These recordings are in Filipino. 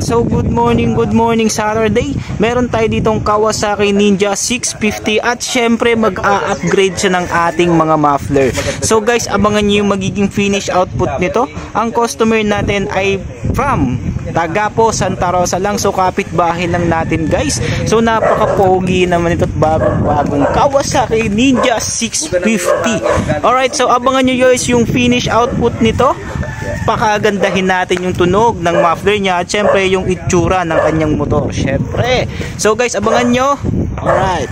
So good morning Saturday. Meron tayo ditong Kawasaki Ninja 650 at syempre mag-a-upgrade siya ng ating mga muffler. So guys, abangan niyo yung magiging finish output nito. Ang customer natin ay from Tagapo, Santa Rosa lang. So kapitbahay lang natin guys. So napaka-pogi naman ito at bagong Kawasaki Ninja 650. Alright, so abangan niyo guys yung finish output nito. Pakagandahin natin yung tunog ng muffler niya at syempre yung itsura ng kanyang motor syempre. So guys, abangan nyo. Alright.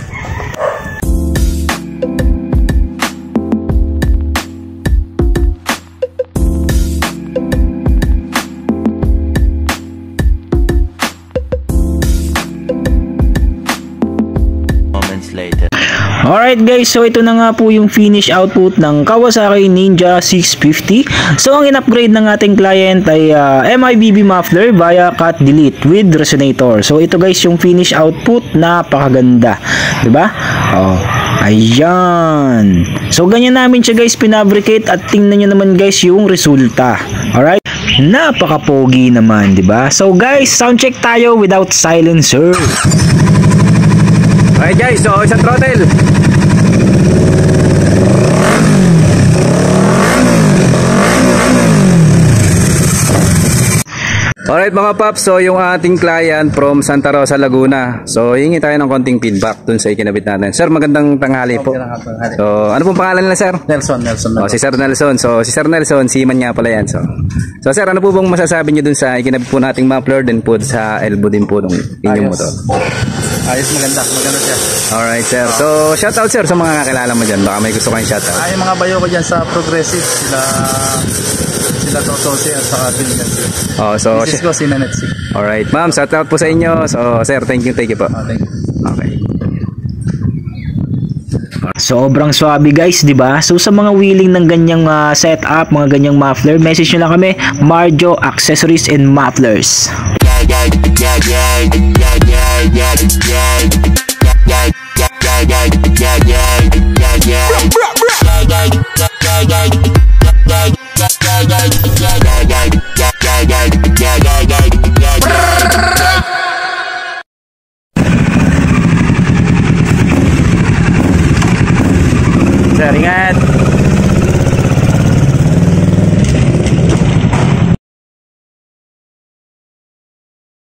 Alright guys, so ito na nga po yung finish output ng Kawasaki Ninja 650. So ang in-upgrade ng ating client ay MIBB muffler via cut delete with resonator. So ito guys yung finish output, napakaganda, diba? Oh, ayan. So ganyan namin siya guys pinabricate at tingnan nyo naman guys yung resulta. Alright, napaka-pogi naman, diba? So guys, sound check tayo without silencer. Alright guys, so isang throttle. Alright mga paps, so yung ating client from Santa Rosa, Laguna. So hingi tayo ng konting feedback dun sa ikinabit natin. Sir, magandang tanghali po. So ano pong pangalan nila sir? Nelson. Oh, si Sir Nelson. So si Sir Nelson, si man nga pala yan. So sir, ano po bang masasabi niyo dun sa ikinabit po nating muffler din po sa elbow din po ng inyong motor? Ayos, maganda siya. Alright sir, so shoutout sir sa mga kakilala mo dyan. Baka may gusto kayong shoutout. Ay, mga bayo ko dyan sa Progressive, sila Totosi at saka Trinity. Oh, so Mrs. ko si Nanetsy. Alright ma'am, shoutout po sa inyo. So sir, thank you po. Thank you. Okay. Sobrang swabe guys, 'di ba? So sa mga willing ng ganyang setup, mga ganyang muffler, message nyo lang kami, Marjo Accessories and Mufflers.